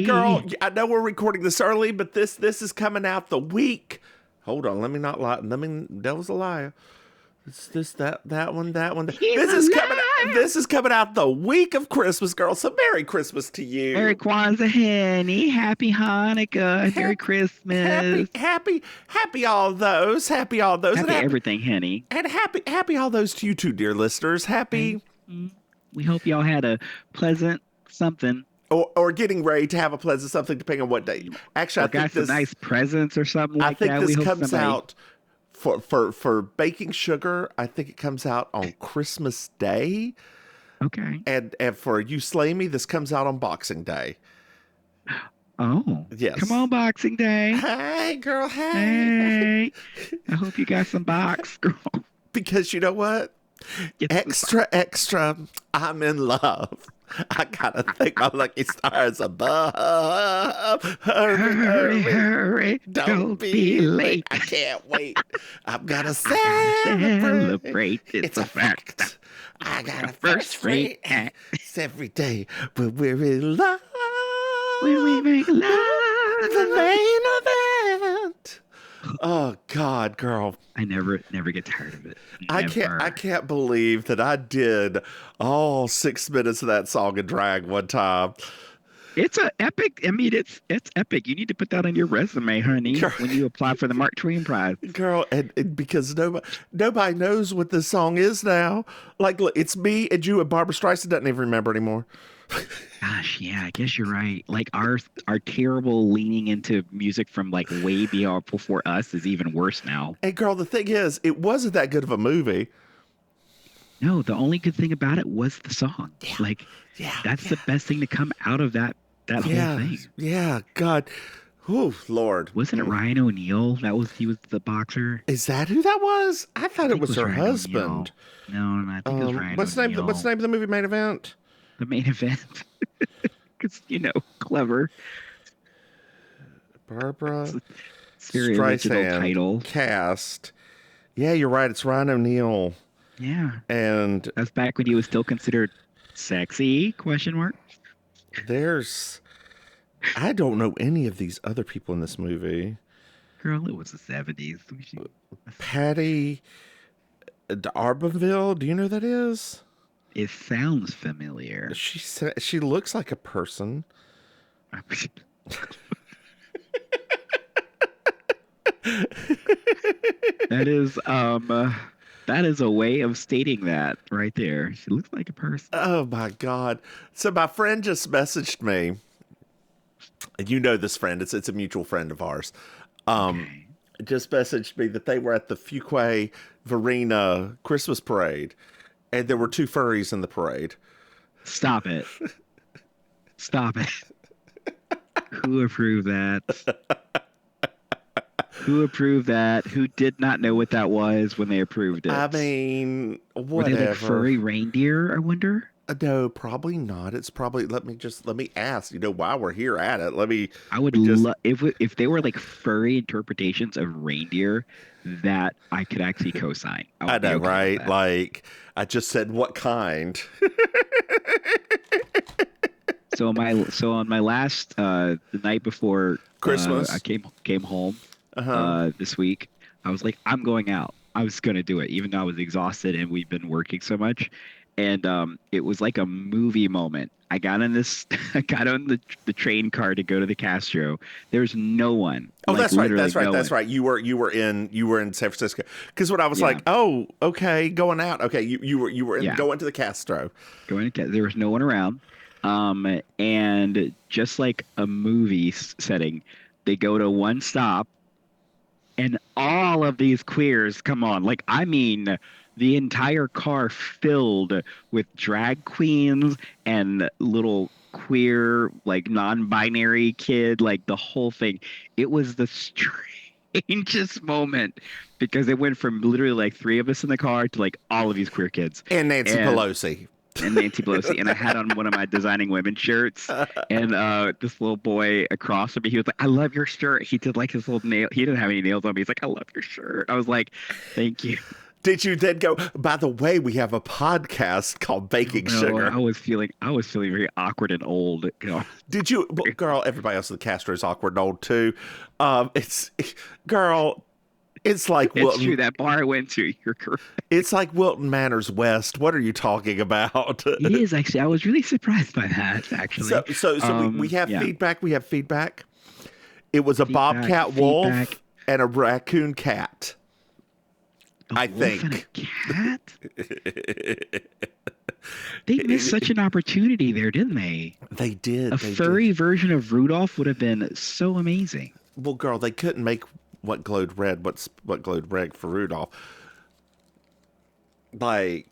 girl, I know we're recording this early, but this is coming out the week. Hold on, let me not lie. Devil's a liar. It's this, that one. He's a liar. This is coming out the week of Christmas, girl. So Merry Christmas to you. Merry Kwanzaa, honey. Happy Hanukkah. Merry Christmas. Happy all those. Happy all those. Happy everything, honey. And happy all those to you too, dear listeners. Happy. We hope y'all had a pleasant something. Or getting ready to have a pleasant something, depending on what day. Actually, I think got some nice presents or something like that. I think this comes out for baking sugar. I think it comes out on Christmas Day. Okay. And for You Slay Me, this comes out on Boxing Day. Oh. Yes. Come on, Boxing Day. Hey, girl. Hey. I hope you got some box, girl. Because you know what? Extra, I'm in love. I gotta thank my lucky stars above. Hurry, don't be late. I can't wait. I'm gonna celebrate. It's a fact. I got a first-rate act every day, but we're in love. When we make love, the main event. Oh God, girl! I never get tired of it. I can't believe that I did all 6 minutes of that song in drag one time. It's an epic. I mean, it's epic. You need to put that on your resume, honey, girl, when you apply for the Mark Twain Prize. Girl, and because nobody knows what this song is now. Like, look, it's me and you and Barbara Streisand doesn't even remember anymore. Gosh, yeah, I guess you're right. Like our terrible leaning into music from like way before us is even worse now. Hey, girl, the thing is, it wasn't that good of a movie. No, the only good thing about it was the song. Yeah. Like, that's the best thing to come out of that whole thing. Yeah, God. Oh, Lord. Wasn't it Ryan O'Neal? He was the boxer. Is that who that was? I thought it was her Ryan husband. No, I think it was Ryan O'Neal. What's the name of the movie Main Event? The Main Event. Because, clever. Barbara Streisand title. Cast. Yeah, you're right. It's Ryan O'Neal. Yeah. And that's back when he was still considered sexy, ? I don't know any of these other people in this movie. Girl, it was the 70s. Patty D'Arbanville, do you know who that is? It sounds familiar. She looks like a person. That is a way of stating that right there. She looks like a person. Oh my God. So my friend just messaged me. And you know this friend, it's a mutual friend of ours. Okay. Just messaged me that they were at the Fuquay Varina Christmas parade. And there were 2 furries in the parade. Stop it. Stop it. Who approved that? Who approved that? Who did not know what that was when they approved it? I mean, whatever. Were they like furry reindeer, I wonder? No, probably not. It's probably, let me ask, while we're here at it, I would love, if they were like furry interpretations of reindeer, that I could actually co-sign. I know, right? Like, I just said, what kind? So on my last, the night before Christmas, I came home this week, I was like, I'm going out. I was going to do it, even though I was exhausted and we've been working so much. And it was like a movie moment. I got on the train car to go to the Castro. There's no one. Oh, that's right. That's right. You were in San Francisco. Because when I was like, oh, okay, going out. Okay, you were going to the Castro. There was no one around. And just like a movie setting, they go to one stop, and all of these queers come on. Like, I mean, the entire car filled with drag queens and little queer, like, non-binary kid, like the whole thing. It was the strangest moment because it went from literally like 3 of us in the car to like all of these queer kids. And Nancy Pelosi. And I had on one of my Designing Women shirts, and this little boy across from me, he was like, I love your shirt. He did like his little nail. He didn't have any nails on me. He's like, I love your shirt. I was like, thank you. Did you then go, by the way, we have a podcast called Baking No, Sugar? I was feeling very awkward and old. Did you, well, girl, everybody else in the Castro is awkward and old too. Girl, it's like It's Wilton. true. That bar I went to, you're correct. It's like Wilton Manors West. What are you talking about? It is actually. I was really surprised by that. Actually, We have yeah. feedback. We have feedback. It was a bobcat wolf and a raccoon cat. I think. And a cat. They missed such an opportunity there, didn't they? They did. A furry version of Rudolph would have been so amazing. Well, girl, they couldn't make what glowed red. What glowed red for Rudolph? Like,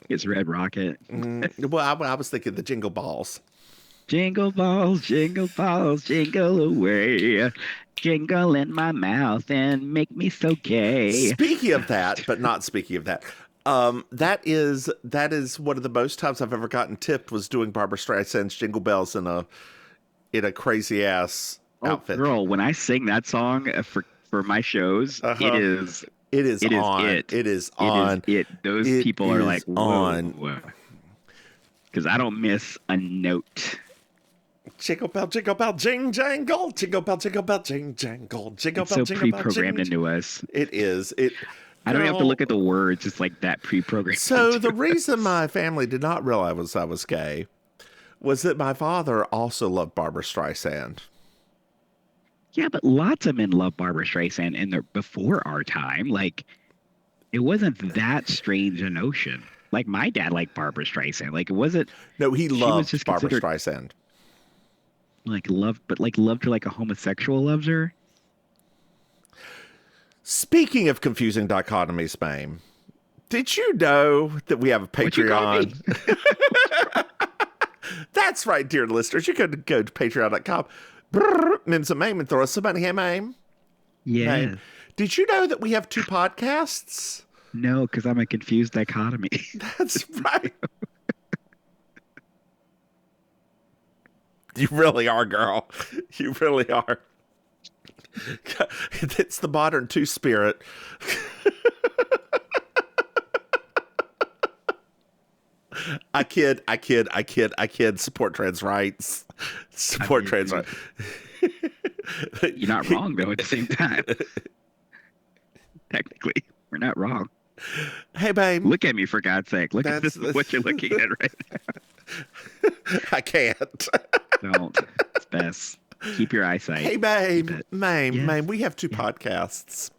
It's Red Rocket. well, I was thinking the Jingle Balls. Jingle balls, jingle away. Jingle in my mouth and make me so gay. Speaking of that, but not speaking of that, that is one of the most times I've ever gotten tipped was doing Barbara Streisand's Jingle Bells in a crazy ass outfit. Girl, when I sing that song for my shows, it is on. Those people are like, whoa. Because I don't miss a note. Jingle bell, jing jangle. Jingle bell, jing jangle. Jingle bell, so jingle bell, pre-programmed into us. It is. I don't have to look at the words. It's like that pre-programmed. So the reason my family did not realize I was gay was that my father also loved Barbara Streisand. Yeah, but lots of men love Barbara Streisand in their before our time. Like, it wasn't that strange a notion. Like, my dad liked Barbara Streisand. Like, it wasn't. No, he loved Barbara Streisand. Loved her like a homosexual loves her. Speaking of confusing dichotomies, Maim, did you know that we have a Patreon? That's right, dear listeners. You could go to patreon.com. Mims and Maim and throw us some money. Hey, Maim. Yeah. Maim. Did you know that we have 2 podcasts? No, because I'm a confused dichotomy. That's right. You really are, girl. You really are. It's the modern two-spirit. I kid. Support trans rights. Support trans rights. You're not wrong, though, at the same time. Technically, we're not wrong. Hey, babe. Look at me, for God's sake. Look at what you're looking at right now. I can't. Don't. It's best. Keep your eyesight. Hey, babe. Maim, Yes. Maim, we have 2 podcasts.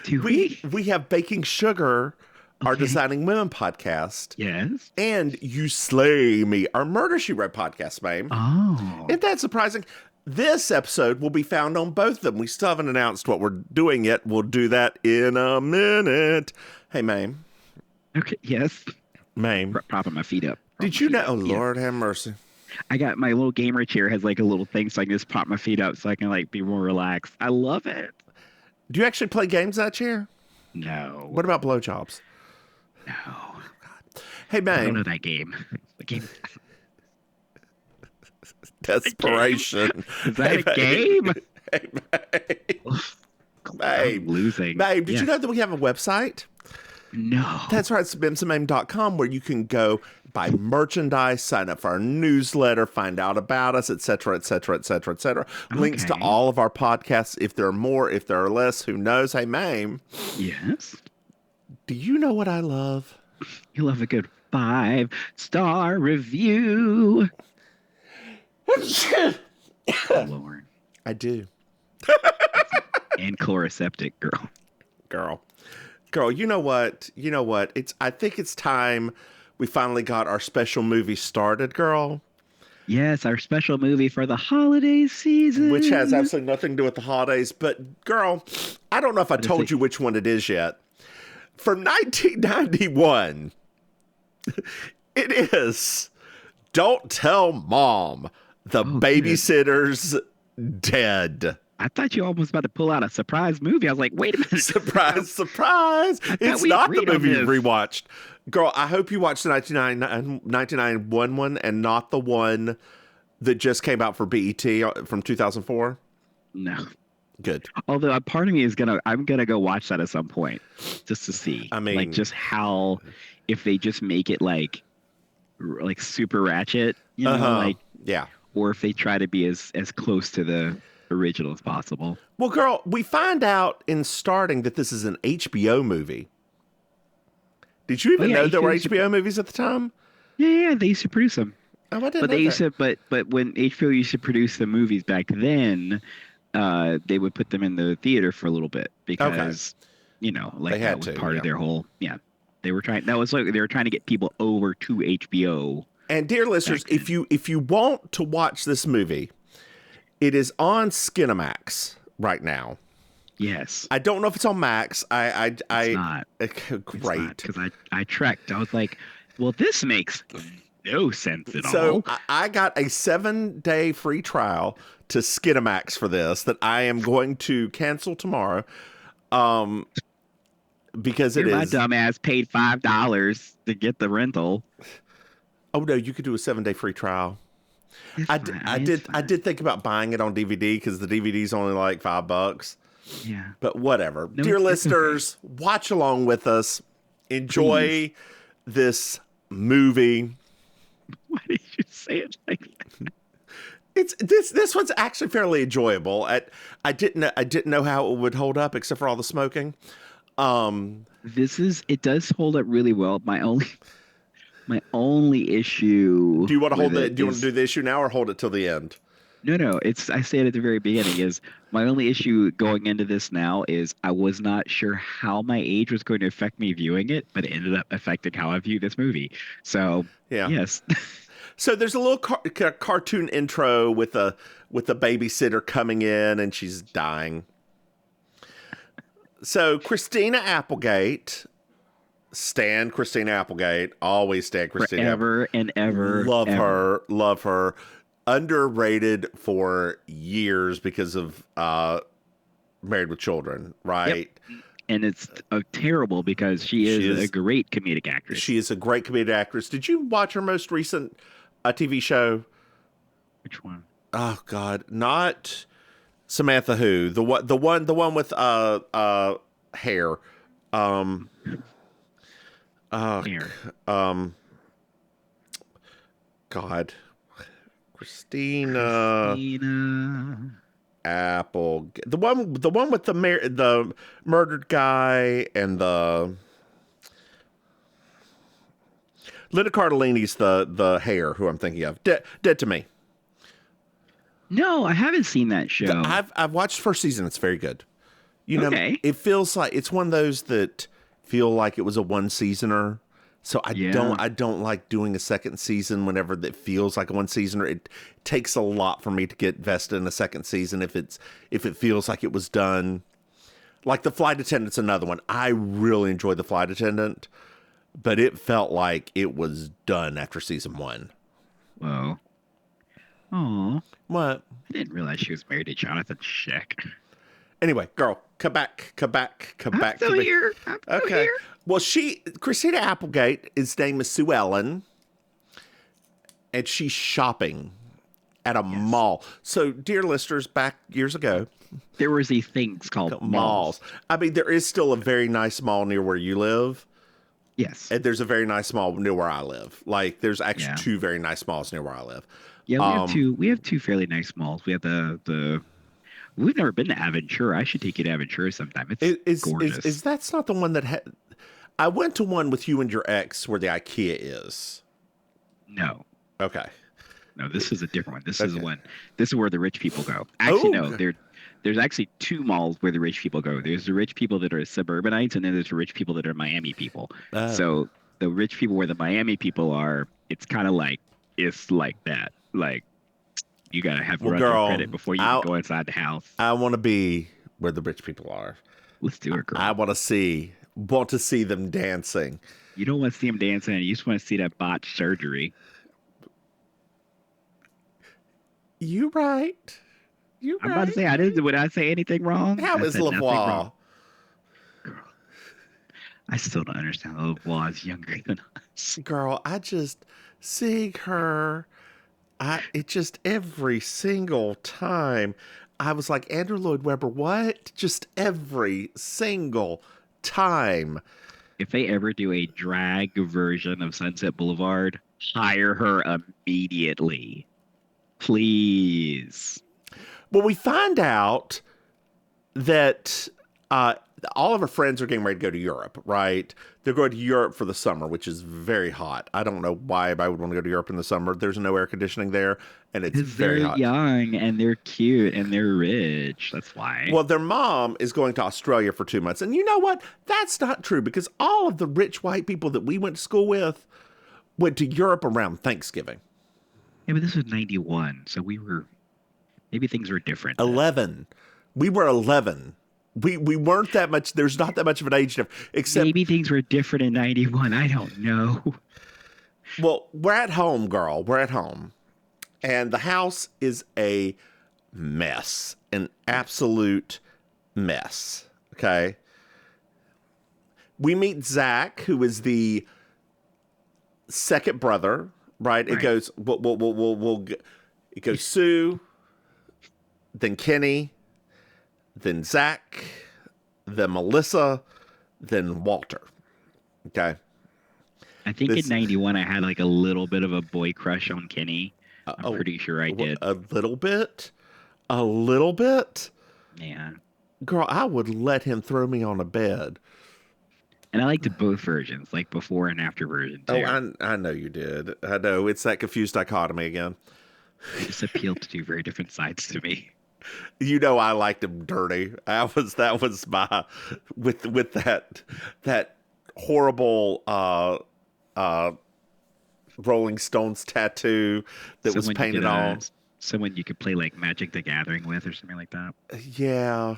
Do we? We have Baking Sugar, our Designing Women podcast. Yes. And You Slay Me, our Murder, She Wrote podcast, Maim. Oh. Isn't that surprising? This episode will be found on both of them. We still haven't announced what we're doing yet. We'll do that in a minute. Hey, Maim. Okay. Yes. Maim. Propping my feet up. Did you know? Oh, Lord have mercy. I got my little gamer chair has like a little thing so I can just prop my feet up so I can like be more relaxed. I love it. Do you actually play games in that chair? No. What about blowjobs? No. Oh, God. Hey, I don't Maim. know that game. The game. Desperation. Is that a game? Hey, Maim. I'm losing. Babe, did you know that we have a website? No. That's right. It's MimsandMaim.com, where you can go buy merchandise, sign up for our newsletter, find out about us, etc., etc., etc., etc. Links to all of our podcasts. If there are more, if there are less, who knows? Hey, Maim. Yes. Do you know what I love? You love a good 5-star review. Oh, Lord. I do. And chloroseptic, girl. Girl, you know what? I think it's time we finally got our special movie started, girl. Yes, our special movie for the holiday season. Which has absolutely nothing to do with the holidays. But, girl, I don't know if I told you which one it is yet. From 1991, it is Don't Tell Mom, The Babysitter's Dead. I thought you almost about to pull out a surprise movie. I was like, wait a minute. Surprise. It's not the movie you rewatched. Girl, I hope you watched the 1991 one and not the one that just came out for BET from 2004. No. Good. Although a part of me is I'm gonna go watch that at some point just to see, I like, mean, just how, if they just make it like super ratchet, uh-huh. like, Yeah. or if they try to be as close to the original as possible. Well, girl, we find out in starting that this is an HBO movie. Did you Oh even yeah, know there were HBO used to, HBO movies at the time? yeah, they used to produce them. Oh, I didn't But know they used that. to, but when HBO used to produce the movies back then, they would put them in the theater for a little bit Okay. because, They like that had was to, part of yeah. their whole, yeah. They were trying. That was like they were trying to get people over to HBO And dear back listeners, if then. you want to watch this movie, it is on Skinamax right now. Yes, I don't know if it's on Max. it's not. It's not Great. because I trekked. I was like, well, this makes no sense at So all. I got a 7-day free trial to Skinamax for this that I am going to cancel tomorrow. Um, because it Here, my is. dumbass paid $5 to get the rental. Oh no, you could do a 7-day free trial. It's fine. I mean, it's I fine. did think about buying it on DVD because the DVD's only like $5. Yeah. But whatever. No, Dear it's okay. listeners, watch along with us. Please. Enjoy this movie. Why did you say it like that? It's this one's actually fairly enjoyable. I didn't know how it would hold up except for all the smoking. Um, It does hold up really well. My only issue do you want to with hold it it? Do you want to is do the issue now or hold it till the end? no, I said at the very beginning is my only issue going into this now is I was not sure how my age was going to affect me viewing it, but it ended up affecting how I view this movie. So, Yeah. yes. So there's a little cartoon intro with a babysitter coming in and she's dying. So Christina Applegate, stand Christina Applegate, always stand Christina Applegate. Forever and ever, Love ever. her, love her. Underrated for years because of Married with Children, Yep. right? And it's terrible because she She is a is great comedic actress. she is a great comedic actress. Did you watch her most recent TV show? Which one? Oh God, not Samantha Who, the one with hair. Um Here. um God. Christina Christina. Apple. The one with the murdered guy and the Linda Cardellini's the hair who I'm thinking of. Dead to Me. No, I haven't seen that show. I've watched first season. It's very good. Okay. It feels like it's one of those that feel like it was a one seasoner. So Yeah. I don't like doing a second season whenever that feels like a one seasoner. It takes a lot for me to get vested in a second season if it feels like it was done. Like The Flight Attendant's another one. I really enjoyed The Flight Attendant, but it felt like it was done after season 1. Whoa. Oh, What? I didn't realize she was married to Jonathan Sheck. Anyway, girl, come back, come back, come I'm back still to me. here. I'm still Okay. here. Well, Christina Applegate, his name is Sue Ellen, and she's shopping at a mall. So, dear listeners, back years ago, There was these things called malls. I mean, there is still a very nice mall near where you live, Yes. and there's a very nice mall near where I live. Like, there's actually Yeah. two very nice malls near where I live. Yeah, we have two fairly nice malls. We have the we've never been to Aventura. I should take you to Aventura sometime. It's gorgeous. Is that's not the one that I went to one with you and your ex where the IKEA is. No. Okay. No, this is a different one. This is Okay. one. This is where the rich people go. Actually, Oh. no. There's actually two malls where the rich people go. There's the rich people that are suburbanites, and then there's the rich people that are Miami people. Oh. So the rich people where the Miami people are, it's kind of like it's like that. Like you gotta have Well, run girl, through credit before you can go inside the house. I want to be where the rich people are. Let's do it, girl. I want to see them dancing. You don't want to see them dancing. You just want to see that botched surgery. You right. I'm about to say I didn't. Would I say anything wrong? How I is said nothing Lavoie? wrong. I still don't understand. Lavoie is younger than us. Girl, I just seeing her. It just every single time I was like, Andrew Lloyd Webber, what? Just every single time. If they ever do a drag version of Sunset Boulevard, hire her immediately. Please. Well, we find out that all of her friends are getting ready to go to Europe, right? They're going to Europe for the summer, which is very hot. I don't know why I would want to go to Europe in the summer. There's no air conditioning there, and it's very They're hot. young and they're cute and they're rich. That's why. Well, their mom is going to Australia for 2 months. And you know what? That's not true because all of the rich white people that we went to school with went to Europe around Thanksgiving. Yeah, but this was 91, so maybe things were different then. 11. We were 11. We weren't that much. There's not that much of an age difference. Except Maybe things were different in 91. I don't know. Well, we're at home, girl. We're at home. And the house is a mess. An absolute mess. Okay? We meet Zach, who is the second brother, right? It goes, it goes Sue, then Kenny, then Zach, then Melissa, then Walter. Okay? I think in 91 I had like a little bit of a boy crush on Kenny. I'm pretty sure I did. A little bit? A little bit? Yeah. Girl, I would let him throw me on a bed. And I liked both versions, like before and after version too. Oh, I know you did. I know. It's that confused dichotomy again. They just appealed to two very different sides to me. You know I liked him dirty. That was my with that horrible Rolling Stones tattoo that was painted on. Someone you could play like Magic the Gathering with or something like that. Yeah.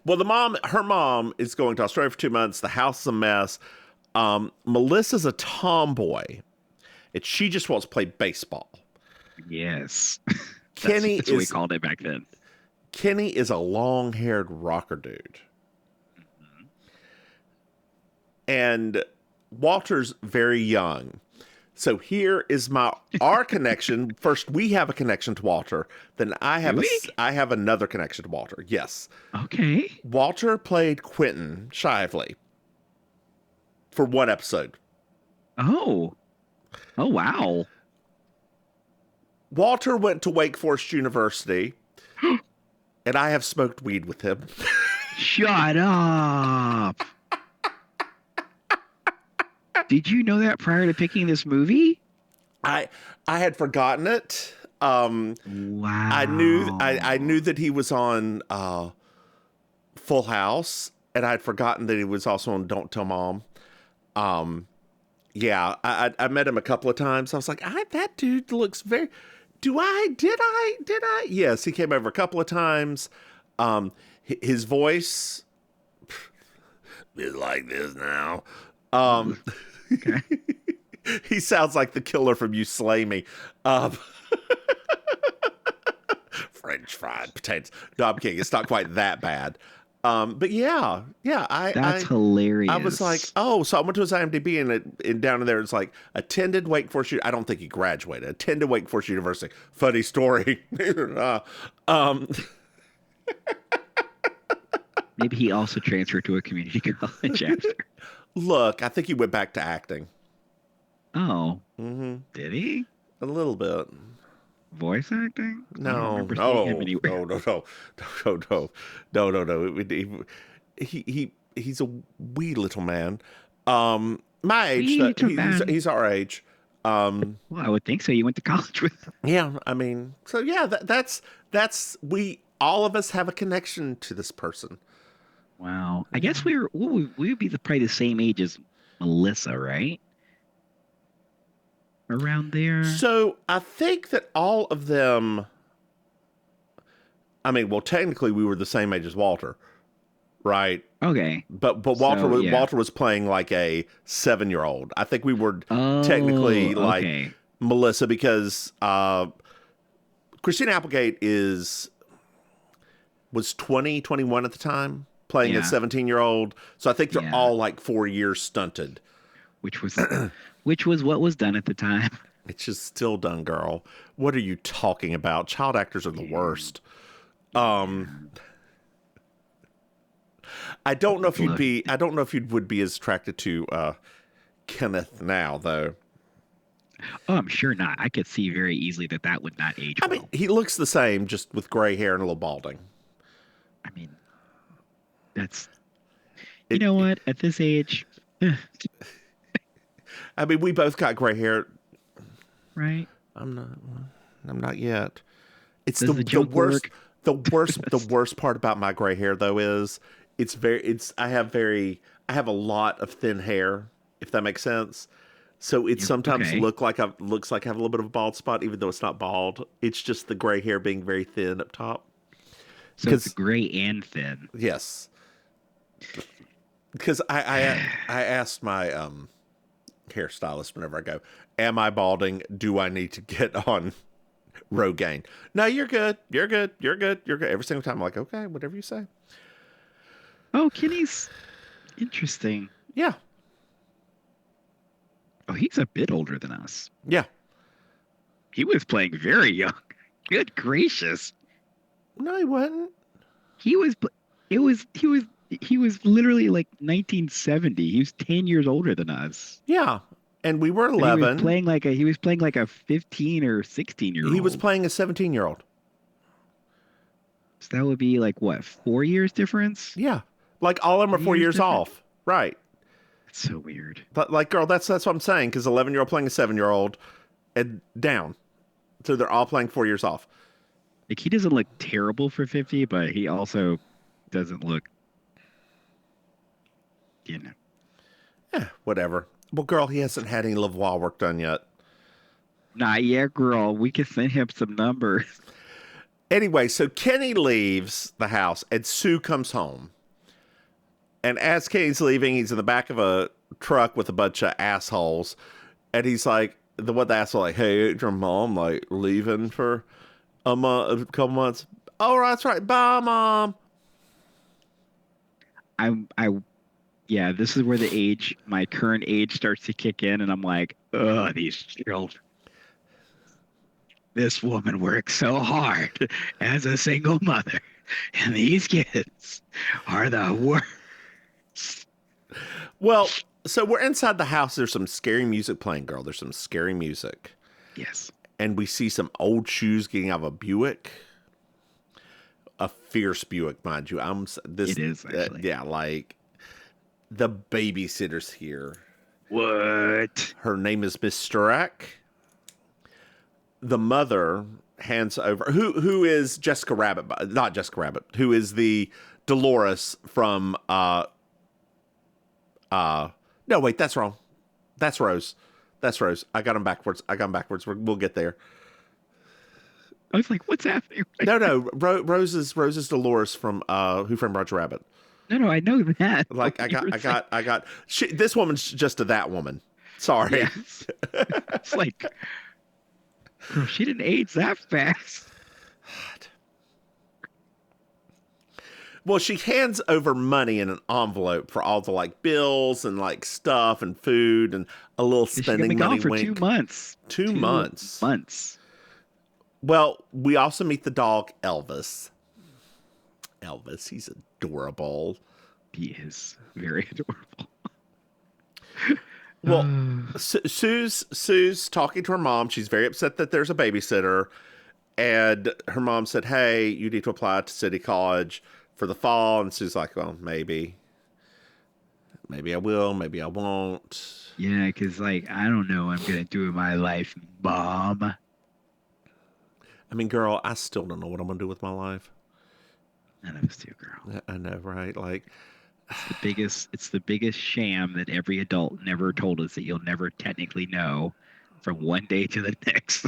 Well, her mom is going to Australia for 2 months. The house is a mess. Melissa's a tomboy, and she just wants to play baseball. Yes. Kenny that's what we called it back then. Kenny is a long-haired rocker dude. Mm-hmm. And Walter's very young. So here is our connection. First, we have a connection to Walter. Then I have another connection to Walter. Yes. Okay. Walter played Quentin Shively for one episode. Oh, wow. Walter went to Wake Forest University, and I have smoked weed with him. Shut up. Did you know that prior to picking this movie? I had forgotten it. Wow. I knew that he was on Full House, and I had forgotten that he was also on Don't Tell Mom. Yeah, I met him a couple of times. I was like, that dude looks very. Did I? Yes, he came over a couple of times. His voice is like this now. Okay. He sounds like the killer from You Slay Me. French fried potatoes. No, I'm kidding. It's not quite that bad. But yeah. That's hilarious. I was like, so I went to his IMDb and down in there it's like attended Wake Forest. I don't think he graduated. Attended Wake Forest University. Funny story. Maybe he also transferred to a community college after. Look, I think he went back to acting. Oh. Mm-hmm. Did he? A little bit. Voice acting? No. He's a wee little man. My age. He's our age. Well, I would think so. You went to college with him. Yeah, I mean, so yeah, that's we all of us have a connection to this person. Wow. I guess we would be probably the same age as Melissa, right? Around there. So I think that all of them. I mean, well, technically we were the same age as Walter, right? Okay. But Walter was playing like a 7-year-old. I think we were technically like Melissa because Christina Applegate was 20, 21 at the time, playing a 17-year-old. So I think they're all like 4 years stunted. Which was what was done at the time. It's just still done, girl. What are you talking about? Child actors are the worst. I don't know if you'd be. I don't know if you would be as attracted to Kenneth now, though. Oh, I'm sure not. I could see very easily that would not age I well. mean, he looks the same, just with gray hair and a little balding. I mean, that's you know what? At this age, I mean, we both got gray hair. right? I'm not. I'm not yet. It's Does the joke worst. work? The worst part about my gray hair though is I have a lot of thin hair, if that makes sense. So it sometimes okay. looks like I have a little bit of a bald spot, even though it's not bald. It's just the gray hair being very thin up top. So it's gray and thin. Yes. Because I asked my hairstylist whenever I go, am I balding? Do I need to get on Rogaine? No, you're good. You're good. You're good. You're good. Every single time I'm like, okay, whatever you say. Oh, Kenny's interesting. Yeah. Oh, he's a bit older than us. Yeah. He was playing very young. Good gracious. No, he wasn't. He was literally like 1970. He was 10 years older than us. Yeah. And we were 11. He was playing like a 15 or 16-year-old. He was playing a 17-year-old. So that would be like what, 4 years difference? Yeah. Like all of them are 4 years off. Right. That's so weird. But like, girl, that's what I'm saying. Because 11-year-old playing a 7-year-old and down. So they're all playing 4 years off. Like he doesn't look terrible for 50, but he also doesn't look, you know. Yeah, whatever. Well, girl, he hasn't had any Love Wall work done yet. Nah, yeah, girl. We can send him some numbers. Anyway, so Kenny leaves the house and Sue comes home. And as Kenny's leaving, he's in the back of a truck with a bunch of assholes. And he's like, the asshole like, hey, ain't your mom like leaving for a couple months? Oh, that's right. Bye, Mom. Yeah, this is where my current age starts to kick in, and I'm like, ugh, these children. This woman works so hard as a single mother, and these kids are the worst. Well, so we're inside the house. There's some scary music playing, girl. There's some scary music. Yes. And we see some old shoes getting out of a Buick. A fierce Buick, mind you. It is, actually. Yeah, like the babysitter's here. What? Her name is Miss Sturak. The mother hands over who is Jessica Rabbit, not Jessica Rabbit, who is the Dolores from no wait, that's wrong. That's Rose. I got them backwards. We'll get there. I was like, what's happening? No. Rose is Dolores from Who Framed Roger Rabbit. No, I know that. Like I got. This woman's just that woman. Sorry. Yes. It's like, girl, she didn't age that fast. Well, she hands over money in an envelope for all the like bills and like stuff and food and a little spending money. For wink. 2 months. 2 months. Months. Well, we also meet the dog Elvis. He's adorable. He is very adorable. Well, Sue's talking to her mom. She's very upset that there's a babysitter. And her mom said, hey, you need to apply to City College for the fall. And Sue's like, well, maybe. Maybe I will. Maybe I won't. Yeah, because, like, I don't know what I'm going to do with my life, Mom. I mean, girl, I still don't know what I'm going to do with my life. None of us do, girl. I know, right? Like, it's the biggest sham that every adult never told us, that you'll never technically know from one day to the next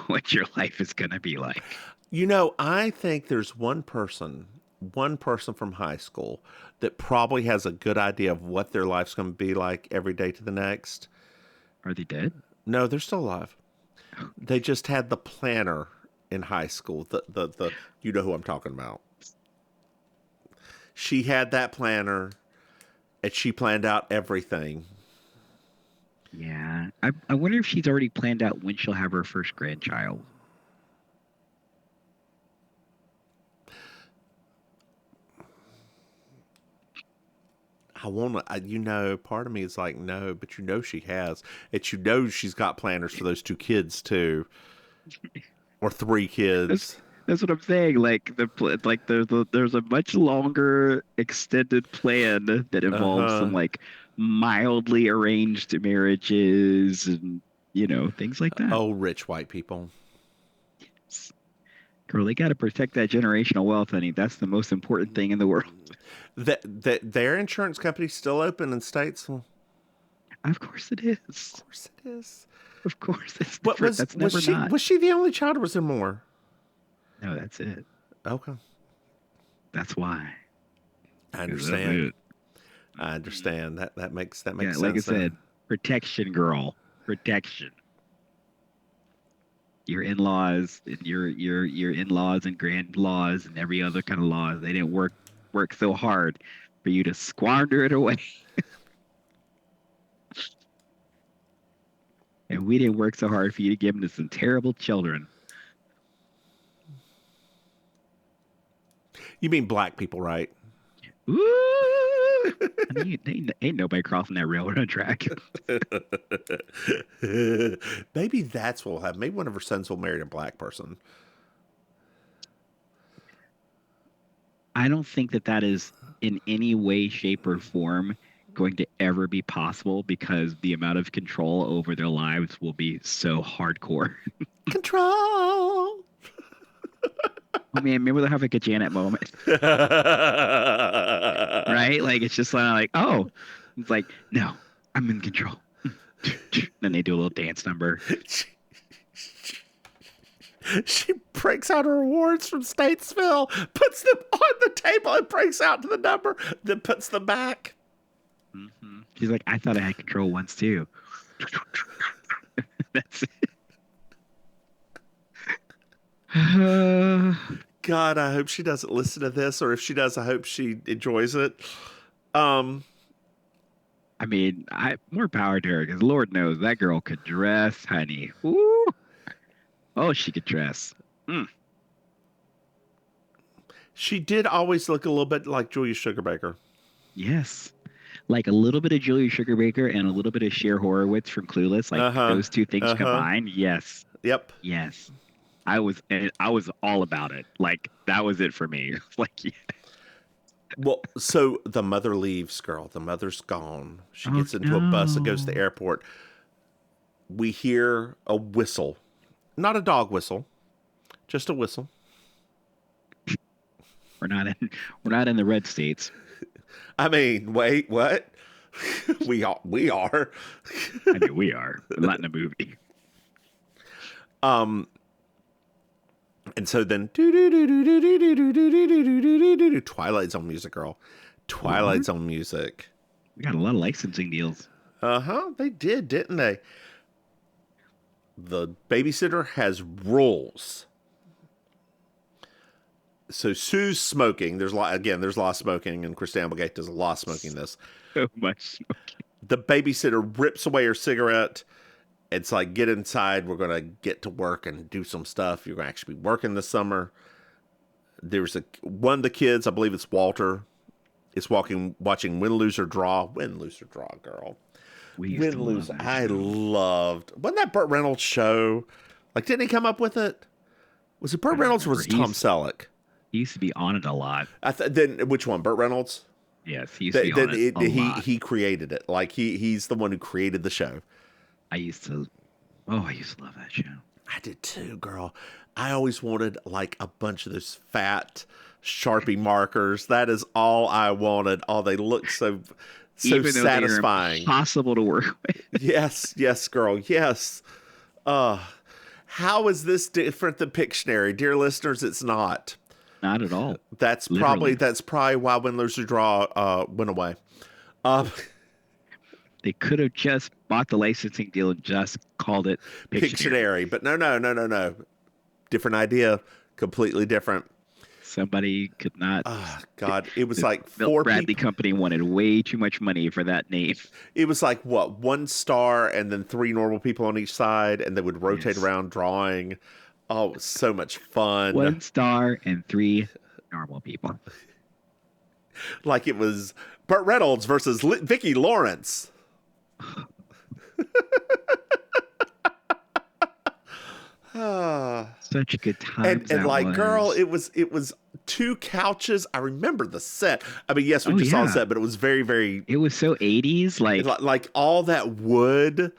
what your life is going to be like. You know, I think there's one person from high school that probably has a good idea of what their life's going to be like every day to the next. Are they dead? No, they're still alive. They just had the planner in high school. The you know who I'm talking about. She had that planner, and she planned out everything. Yeah, I wonder if she's already planned out when she'll have her first grandchild. I want to, part of me is like, no, but she has. And she's got planners for those 2 kids too. Or 3 kids. That's what I'm saying. Like there's a much longer extended plan that involves some like mildly arranged marriages and things like that. Oh, rich white people. Girl, they got to protect that generational wealth, honey. That's the most important thing in the world. That their insurance company's still open in states. Of course it is. Of course it is. Of course it's What different. That's never not. Was she the only child, or was there more? No, that's it. Okay. That's why. I understand. I understand. That makes sense. Like I said, protection, girl. Protection. Your in-laws and your in-laws and grand-laws and every other kind of laws, they didn't work so hard for you to squander it away. And we didn't work so hard for you to give them to some terrible children. You mean black people, right? Ooh! I mean, ain't nobody crossing that railroad track. Maybe that's what will happen. Maybe one of her sons will marry a black person. I don't think that is in any way, shape, or form going to ever be possible because the amount of control over their lives will be so hardcore. Control! I mean, maybe they'll have like a Janet moment. Right? Like, it's just like, oh, it's like, no, I'm in control. Then they do a little dance number. She breaks out her awards from Statesville, puts them on the table, and breaks out to the number, then puts them back. Mm-hmm. She's like, I thought I had control once too. That's it. God, I hope she doesn't listen to this, or if she does, I hope she enjoys it. I mean, more power to her, because Lord knows that girl could dress, honey. Ooh. Oh, she could dress. Mm. She did always look a little bit like Julia Sugarbaker. Yes. Like a little bit of Julia Sugarbaker and a little bit of Cher Horowitz from Clueless. Like those two things combined. Yes. Yep. Yes. I was all about it. Like, that was it for me. Like, yeah. Well, so the mother leaves, girl. The mother's gone. She gets into a bus and goes to the airport. We hear a whistle. Not a dog whistle. Just a whistle. We're not in the red states. I mean, wait, what? We are. I mean, we are. But not in a movie. And so then Twilight Zone music, girl. Twilight Zone music. We got a lot of licensing deals. They did, didn't they? The Babysitter has rules. So Sue's smoking. There's a lot of smoking, and Kristen Applegate does a lot of smoking this. So much smoking. The Babysitter rips away her cigarette. It's like, get inside. We're going to get to work and do some stuff. You're going to actually be working this summer. There's one of the kids, I believe it's Walter, is watching Win, Lose, or Draw. Win, Lose, or Draw, girl. Win, Lose. I loved. Wasn't that Burt Reynolds' show? Like, didn't he come up with it? Was it Burt Reynolds or was it Tom Selleck? He used to be on it a lot. Then which one? Burt Reynolds? Yes, he used to be on it a lot. He created it. Like, he's the one who created the show. I used to love that show. I did too, girl. I always wanted like a bunch of those fat Sharpie markers. That is all I wanted. Oh, they look so Even satisfying. Impossible to work with. Yes, girl. Yes. How is this different than Pictionary? Dear listeners, it's not. Not at all. That's probably why Win, Lose, or Draw went away. They could have just bought the licensing deal and just called it Pictionary. But no. Different idea. Completely different. Somebody could not. Oh God, it was The like Milk four Bradley people. Company wanted way too much money for that name. It was like what, one star and then three normal people on each side, and they would rotate Yes. around drawing. Oh, it was so much fun. 1 star and 3 normal people. Like it was Burt Reynolds versus Vicki Lawrence. Ah. Such good and times and that like, girl, was. it was two couches. I remember the set. I mean, yes, we Oh just saw the yeah. set, but it was very, very It was so 80s. Like, like all that wood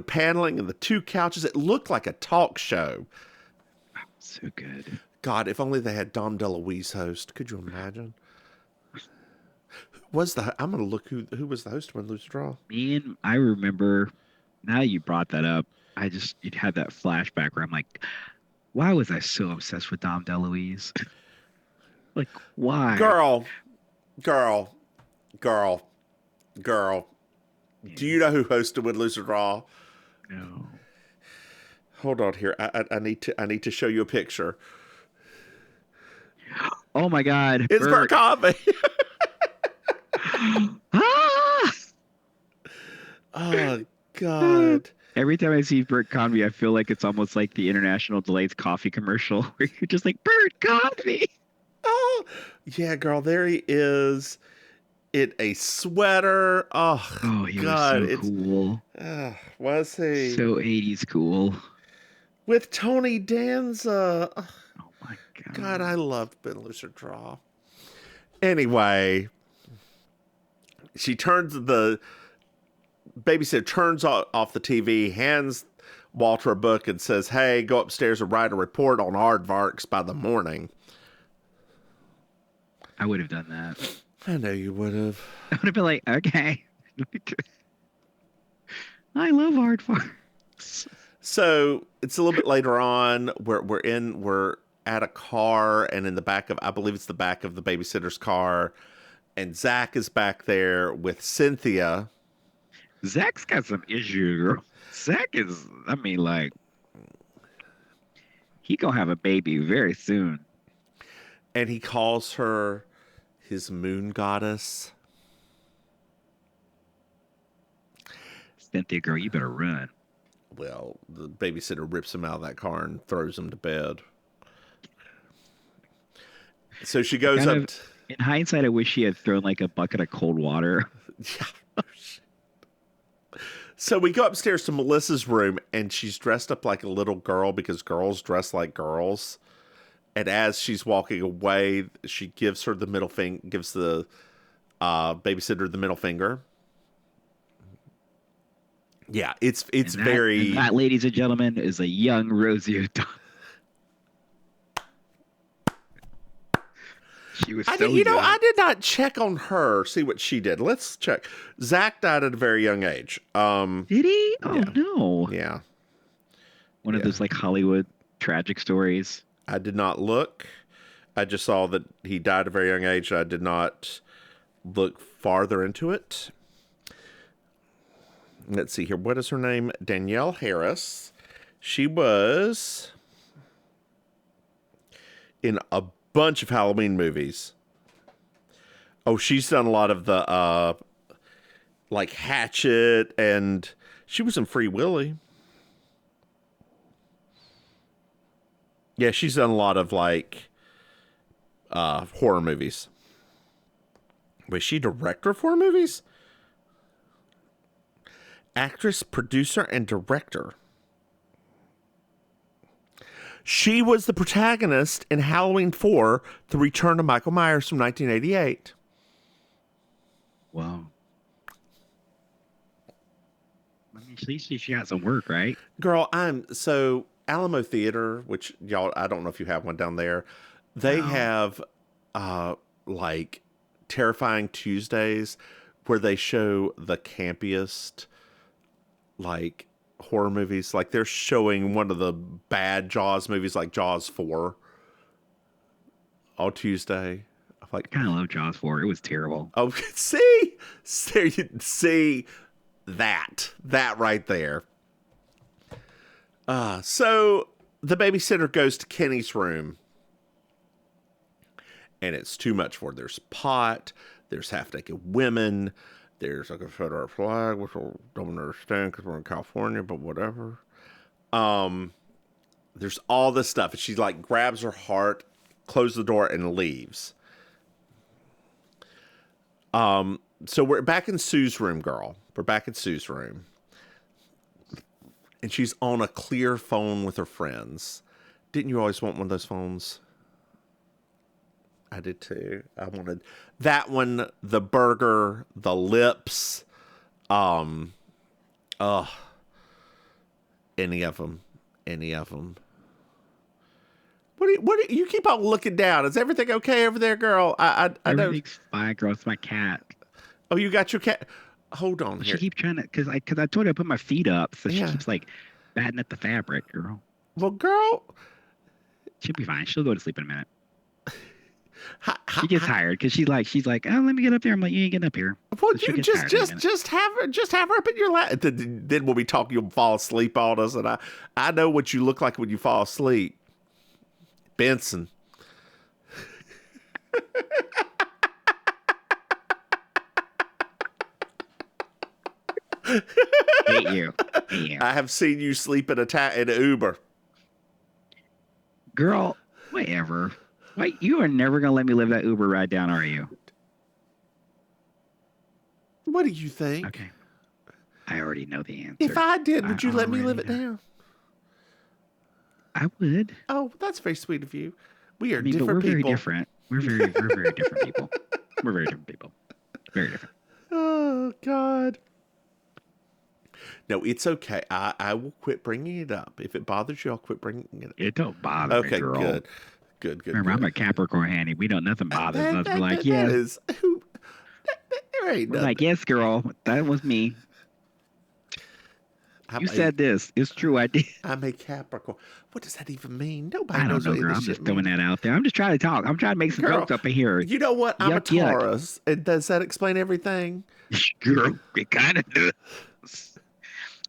paneling and the two couches. It looked like a talk show. so good. God, if only they had Dom DeLuise host. Could you imagine? I'm gonna look who was the host when Lose Draw. I remember, now that you brought that up, it had that flashback where I'm like, why was I so obsessed with Dom DeLuise? Like, why? Girl, girl, girl, girl. Do you know who hosted Win Lose or Draw? No. Hold on here. I need to show you a picture. Oh my God. It's Bert Cosby. Ah! Oh God. Every time I see Bert Convy, I feel like it's almost like the International Delights coffee commercial where you're just like, Bert Convy. Oh, yeah, girl. There he is in a sweater. Oh, He God. was so cool. Was he? So 80s cool. With Tony Danza. Oh, My God. God, I loved Ben Loser Draw. Anyway, the babysitter turns off the TV, hands Walter a book, and says, "Hey, go upstairs and write a report on aardvarks by the morning." I would have done that. I know you would have. I would have been like, okay. I love aardvarks. So it's a little bit later on. We're at a car, and in the back of, I believe it's the back of the babysitter's car, and Zach is back there with Cynthia. Zach's got some issues, girl. Zach is, I mean, like, he gonna have a baby very soon. And he calls her his moon goddess. Cynthia, girl, you better run. Well, the babysitter rips him out of that car and throws him to bed. So she goes up. In hindsight, I wish she had thrown like a bucket of cold water. Yeah. So we go upstairs to Melissa's room, and she's dressed up like a little girl because girls dress like girls. And as she's walking away, she gives her the middle finger, gives the babysitter the middle finger. Yeah, it's very. That, ladies and gentlemen, is a young Rosie O'Donnell. She was so young. I did not check on her, see what she did. Let's check. Zach died at a very young age. Did he? Oh, yeah. No. Yeah. One of those like Hollywood tragic stories. I did not look. I just saw that he died at a very young age. I did not look farther into it. Let's see here. What is her name? Danielle Harris. She was in a bunch of Halloween movies. Oh, she's done a lot of the like Hatchet, and she was in Free Willy. Yeah, she's done a lot of like horror movies. Was she director of horror movies? Actress, producer, and director. She was the protagonist in Halloween 4, The Return of Michael Myers from 1988. Wow. I mean, at least she got some work, right? Girl, so Alamo Theater, which y'all, I don't know if you have one down there. They have like Terrifying Tuesdays where they show the campiest like horror movies. Like they're showing one of the bad Jaws movies, like Jaws 4, all Tuesday. I'm like, I kind of love Jaws 4. It was terrible. Oh, see that right there. So the babysitter goes to Kenny's room, and it's too much for her. There's pot, there's half-naked women, there's a Confederate flag, which I don't understand because we're in California, but whatever. There's all this stuff, and she like grabs her heart, closes the door, and leaves. So we're back in Sue's room, girl. We're back in Sue's room. And she's on a clear phone with her friends. Didn't you always want one of those phones? I did too. I wanted that one, the burger, the lips, any of them. What do you keep on looking down? Is everything okay over there, girl? I know. Everything's fine, girl. It's my cat. Oh, you got your cat. Hold on here. She keeps trying to, because I told her to put my feet up, so she keeps like batting at the fabric, girl. Well, girl, she'll be fine. She'll go to sleep in a minute. She gets tired because she's like, oh, let me get up there. I'm like, you ain't getting up here. Well, so you just have her up in your lap. Then when we talk, you'll fall asleep on us, and I know what you look like when you fall asleep. Benson. Hate you. I have seen you sleep in an Uber. Girl, whatever. Wait, you are never going to let me live that Uber ride down, are you? What do you think? Okay. I already know the answer. If I did, would you let me live it down? I would. Oh, that's very sweet of you. We are different people. Very different. We're very different people. We're very different people. Very different. Oh, God. No, it's okay. I will quit bringing it up. If it bothers you, I'll quit bringing it up. It don't bother me, girl. Okay, good. Remember, I'm a Capricorn, honey. We don't, nothing bothers us. We're like, yes. We're like, yes, girl. That was me. You said this. It's true. I did. I'm a Capricorn. What does that even mean? Nobody knows what girl. I'm just throwing that out there. I'm just trying to talk. I'm trying to make some jokes up in here. You know what? I'm a Taurus. And does that explain everything? Girl, it kind of does.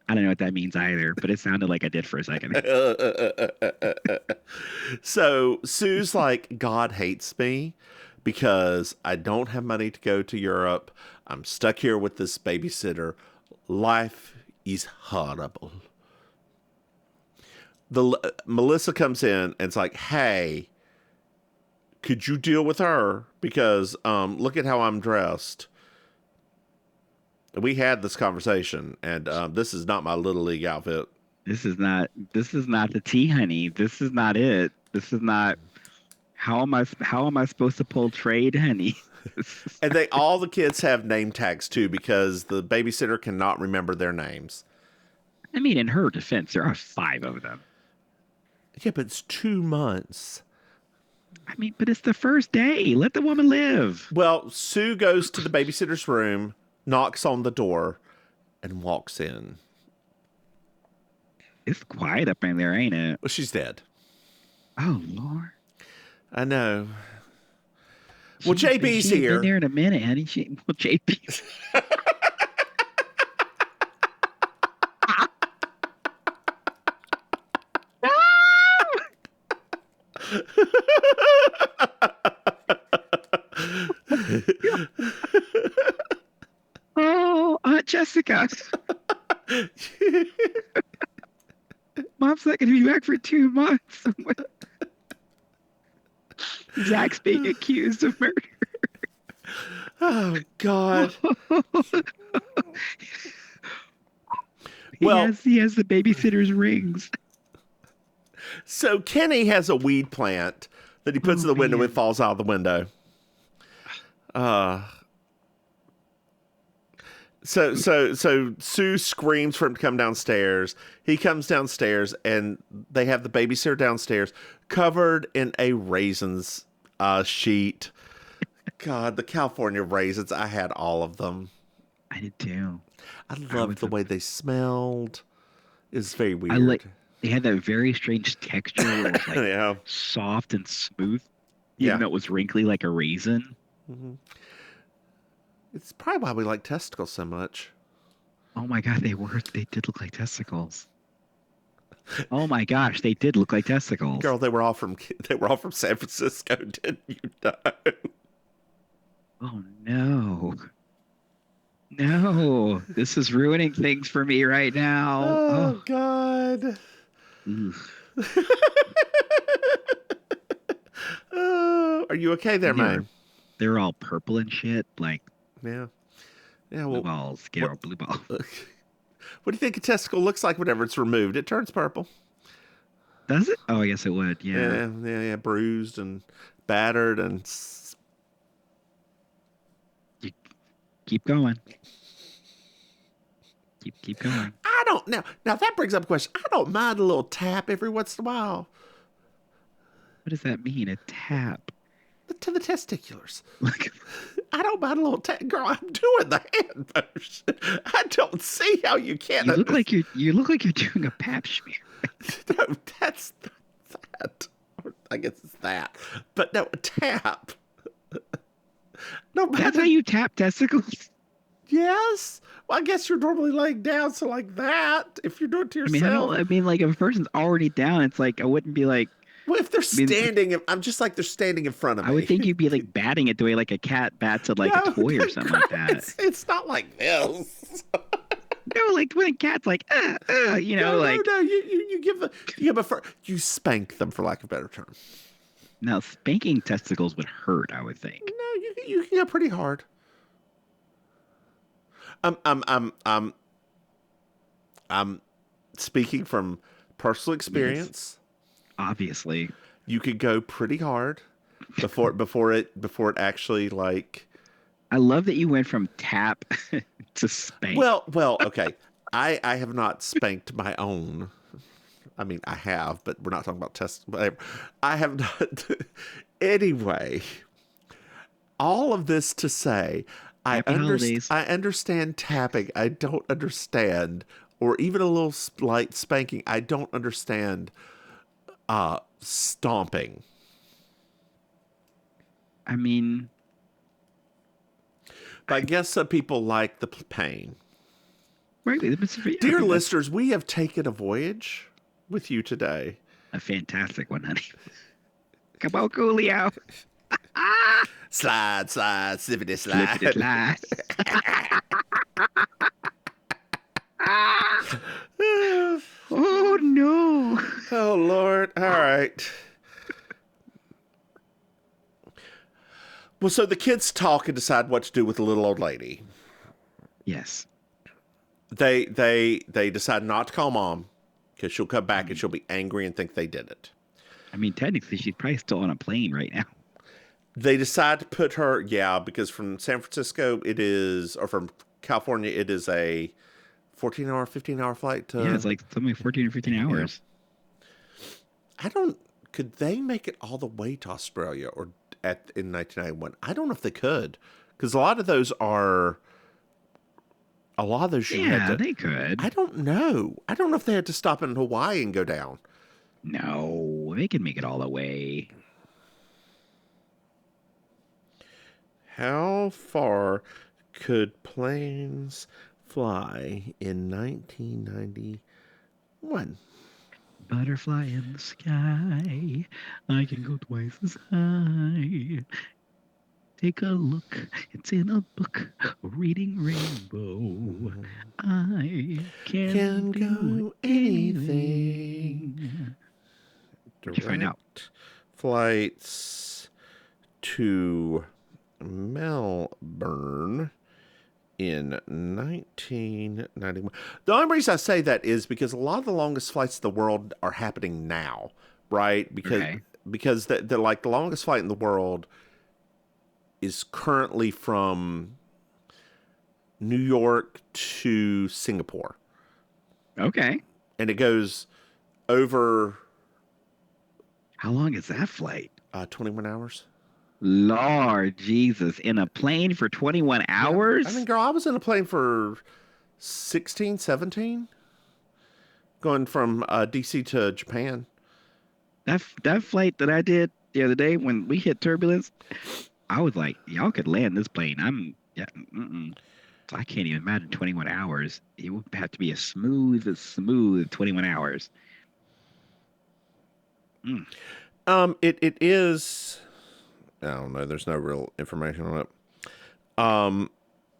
I don't know what that means either, but it sounded like I did for a second. So Sue's like, God hates me because I don't have money to go to Europe. I'm stuck here with this babysitter. Life is horrible. Melissa comes in and it's like, hey, could you deal with her? Because look at how I'm dressed. We had this conversation, and this is not my Little League outfit. This is not the tea, honey. This is not it. This is not. How am I supposed to pull trade, honey? And all the kids have name tags too, because the babysitter cannot remember their names. I mean, in her defense, there are 5 of them. Yeah, but it's 2 months. I mean, but it's the first day. Let the woman live. Well, Sue goes to the babysitter's room, knocks on the door, and walks in. It's quiet up in there, ain't it? Well, she's dead. Oh, Lord. I know. Well, JB's here. Been there in a minute, honey. Well, JB. Oh, Aunt Jessica. Mom's not going to be back for 2 months. Zach's being accused of murder. Oh, God. He has the babysitter's rings. So Kenny has a weed plant that he puts in the window and falls out of the window. So Sue screams for him to come downstairs. He comes downstairs, and they have the babysitter downstairs covered in a raisins sheet. God, the California raisins, I had all of them. I did too. I loved the way they smelled. It's very weird. They had that very strange texture where it was like soft and smooth, even though it was wrinkly like a raisin. Mm-hmm. It's probably why we like testicles so much. Oh my God, they did look like testicles. Oh my gosh, they did look like testicles. Girl, they were all from San Francisco, didn't you know? Oh no. No, this is ruining things for me right now. Oh Oh, God. oof. Are you okay there, And man? they're all purple and shit, like Yeah. Yeah, blue well, balls. Get what all blue balls. what do you think a testicle looks like whenever it's removed? It turns purple. Does it? Oh, I guess it would. Yeah. Yeah, bruised and battered and You keep going. Keep going. I don't know. Now that brings up a question. I don't mind a little tap every once in a while What does that mean? A tap? to the testiculars. Like I don't mind a little tap. Girl, I'm doing the hand motion. I don't see how you can't understand. you look like you're doing a pap smear. No, that's that. Or I guess it's that. But no, a tap. No That's matter. how you tap testicles. Yes. Well, I guess you're normally laying down, so like that. If you're doing it to I mean, yourself. I mean, like if a person's already down, it's like I wouldn't be like. Well, if they're I mean, standing, I'm just like they're standing in front of I would me. think you'd be like batting it the way like a cat bats at like a toy or something like that. It's not like this. No, like when a cat's like, you know, like. No. You you spank them for lack of a better term. Now, spanking testicles would hurt, I would think. No, you can go pretty hard. Um, um, um, um, I'm speaking from personal experience. Yes, obviously. You could go pretty hard before it actually like. I love that you went from tap to spank. Well, okay. I have not spanked my own. I mean, I have, but we're not talking about tests. Whatever. I have not. Anyway, all of this to say, Happy holidays. I understand tapping. I don't understand, or even a little light spanking. I don't understand stomping. I mean, But I guess some people like the pain. right, Dear listeners, we have taken a voyage with you today. a fantastic one, honey. Come on, Coolio. Slide, slippity slide. Flippity slide. Oh no. Oh Lord! All right. Well, so the kids talk and decide what to do with the little old lady. Yes. They decide not to call mom because she'll come back and she'll be angry and think they did it. I mean, technically, she's probably still on a plane right now. They decide to put her, because from San Francisco it is, or from California it is a 14-hour, 15-hour flight to. Yeah, it's like something 14 or 15 hours. Could they make it all the way to Australia or in 1991? I don't know if they could, because a lot of those you had to. They could. I don't know. I don't know if they had to stop in Hawaii and go down. No, they can make it all the way. How far could planes fly in 1991? Butterfly in the sky, I can go twice as high. Take a look, it's in a book, Reading Rainbow. I can do anything. Did you find out? Flights to Melbourne in 1991. The only reason I say that is because a lot of the longest flights in the world are happening now, right? Because the like the longest flight in the world is currently from New York to Singapore. Okay. And it goes over. How long is that flight? 21 hours. Lord Jesus, in a plane for 21 hours? I mean, girl, I was in a plane for 16, 17, going from DC to Japan. That flight that I did the other day when we hit turbulence, I was like, y'all could land this plane. I can't even imagine 21 hours. It would have to be a smooth 21 hours. Mm. It is. I don't know. There's no real information on it.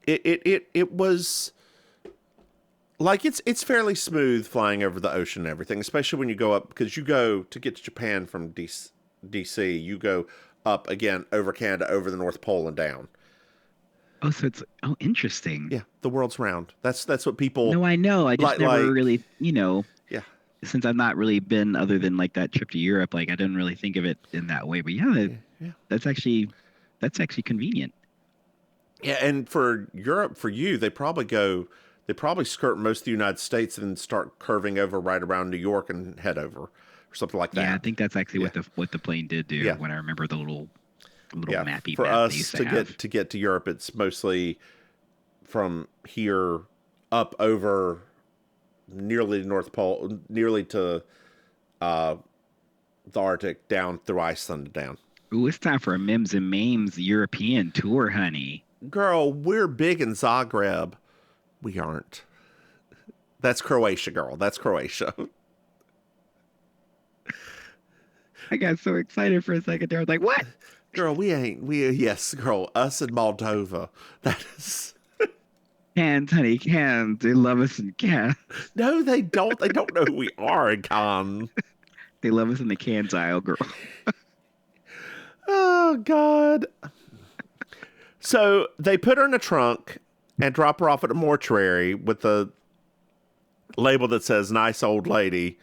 It was like it's fairly smooth flying over the ocean and everything, especially when you go up, because you go to get to Japan from DC, you go up again over Canada, over the North Pole and down. Oh, so it's interesting. Yeah, the world's round. That's what people No, I know. I just never like. really, Yeah, since I've not really been other than like that trip to Europe, like I didn't really think of it in that way. But yeah, yeah, yeah. that's actually that's actually convenient. Yeah, and for Europe, for you, they probably skirt most of the United States and then start curving over right around New York and head over or something like Yeah, I that. think that's actually Yeah, what the plane did do yeah, when I remember the little yeah. mappy For map they us used to have. to get to Europe, it's mostly from here up over nearly the North Pole, nearly to uh, the Arctic, down through Iceland and down. Ooh, it's time for a Mims and Maim's European tour, honey. Girl, we're big in Zagreb. We aren't. That's Croatia, girl. That's Croatia. I got so excited for a second there. I was like, what? Girl, we ain't. Yes, girl. Us in Moldova. That is. Cans, honey, cans. They love us in cans. No, they don't. They don't know who we are, Con. They love us in the cans aisle, girl. Oh, God. So they put her in a trunk and drop her off at a mortuary with a label that says, "Nice old lady.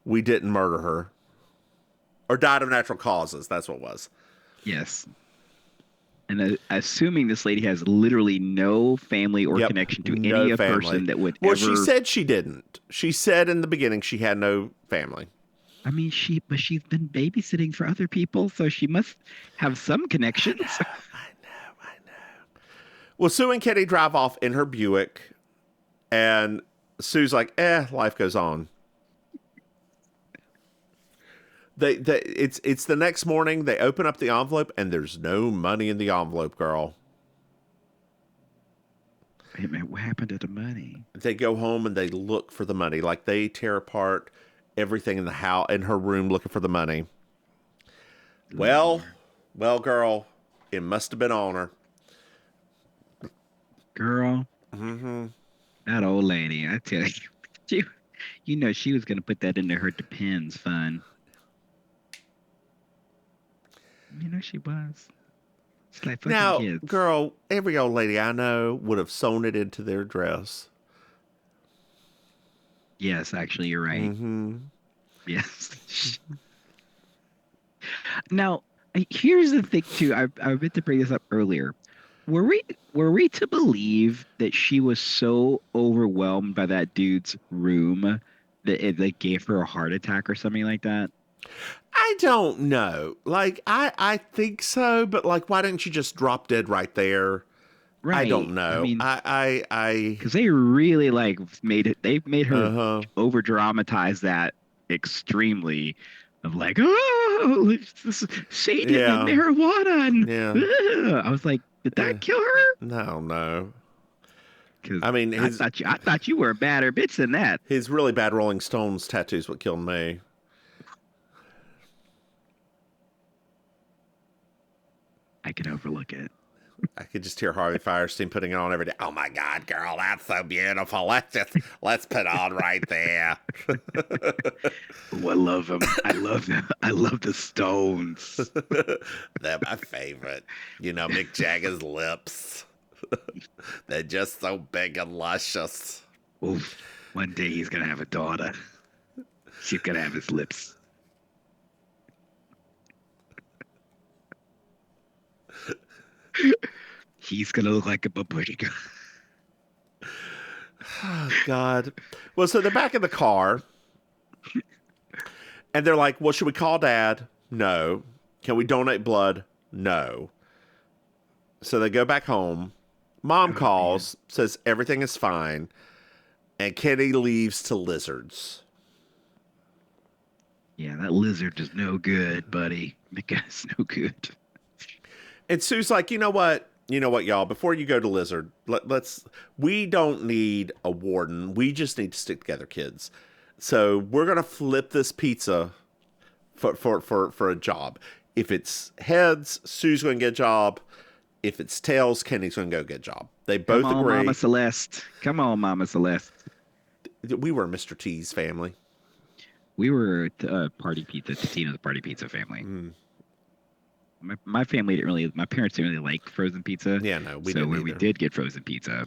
We didn't murder her. Or died of natural causes." That's what it was. Yes. And assuming this lady has literally no family or Yep. connection to No any family. person that would Well, ever. she said she didn't. She said in the beginning she had no family. I mean, but she's been babysitting for other people, so she must have some connections. I know. Well, Sue and Kitty drive off in her Buick, and Sue's like, life goes on. It's the next morning. They open up the envelope, and there's no money in the envelope, girl. Hey, man, what happened to the money? They go home and they look for the money. Like they tear apart everything in the house, in her room, looking for the money. Well, girl, it must have been on her. Girl, Mm-hmm. that old lady, I tell you, she, she was gonna put that into her Depends fund. She was. She's like fucking Now, kids. girl, every old lady I know would have sewn it into their dress. Yes, actually, you're right. Mm-hmm. Yes. Now, here's the thing too. I meant to bring this up earlier. Were we to believe that she was so overwhelmed by that dude's room that it like gave her a heart attack or something like that? I don't know. Like, I think so, but like, why didn't you just drop dead right there? I Right. don't I know. mean, I because they really like made it. They made her uh-huh. over dramatize that extremely. Of like, oh, it's this Satan and Yeah. marijuana, and Yeah. I was like, did Yeah. that kill her? No, no. Because I mean, I thought you were a badder bitch than that. his really bad Rolling Stones tattoos what killed me. I can overlook it. I could just hear Harvey Firestein putting it on every day. Oh my God, girl, that's so beautiful. Let's put on right there. Oh, I love them. I love them. I love the Stones. They're my favorite. Mick Jagger's lips. They're just so big and luscious. Oof. One day he's gonna have a daughter. She's gonna have his lips. He's gonna look like a babushka. Oh, God. Well, so they're back in the car, and they're like, well, should we call Dad? No. Can we donate blood? No. So they go back home. Mom calls, says everything is fine, and Kitty leaves to lizards. Yeah, that lizard is no good, buddy. That guy's no good. And Sue's like, you know what? Y'all, before you go to Lizard, we don't need a warden. We just need to stick together, kids. So we're going to flip this pizza for a job. If it's heads, Sue's going to get a job. If it's tails, Kenny's going to go get a job. They both Come on, agree. Mama Celeste. Come on, Mama Celeste. We were Mr. T's family. We were Party Pizza, Totino's Party Pizza family. My family didn't really, my parents didn't really like frozen pizza. Yeah, no, we so didn't when either. we did get frozen pizza,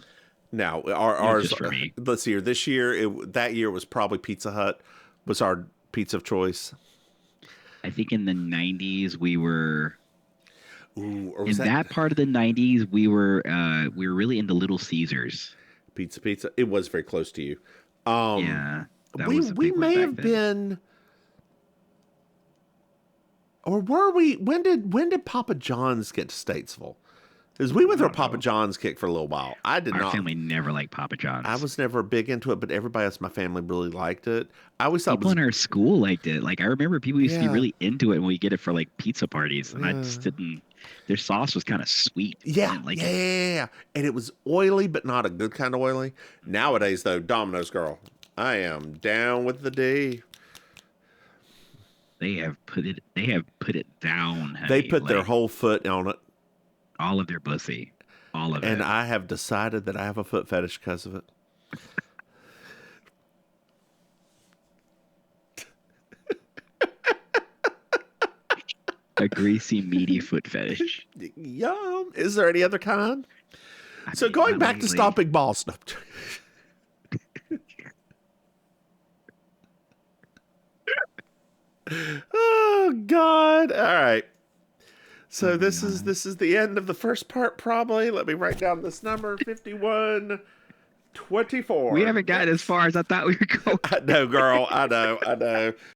Now, ours, just for me. let's see here. This year, that year was probably Pizza Hut was our pizza of choice. I think in the 90s we were, Ooh, or in was that part of the 90s we were really into Little Caesars. Pizza? It was very close to you. Yeah. That we was a big one may back have then. been, or were we? When did Papa John's get to Statesville? Because we went through a Papa John's kick for a little while. I did Our not. family never liked Papa John's. I was never big into it, but everybody else in my family really liked it. I always thought People in our school liked it. Like I remember people used to be Yeah. really into it when we get it for like pizza parties, and I just Yeah. didn't. Their sauce was kind of sweet. I Yeah, didn't like it. yeah, and it was oily, but not a good kind of oily. Nowadays, though, Domino's girl, I am down with the D. They have put it. They have put it down. Honey. They put their Like, whole foot on it, all of their pussy, all of and it. I have decided that I have a foot fetish because of it. A greasy, meaty foot fetish. Yum. Is there any other kind? I So mean, going not back to really. stopping balls. No. Oh God! All right. So this is the end of the first part. Probably. Let me write down this number: 5124. We haven't gotten as far as I thought we were going. I know, girl. I know.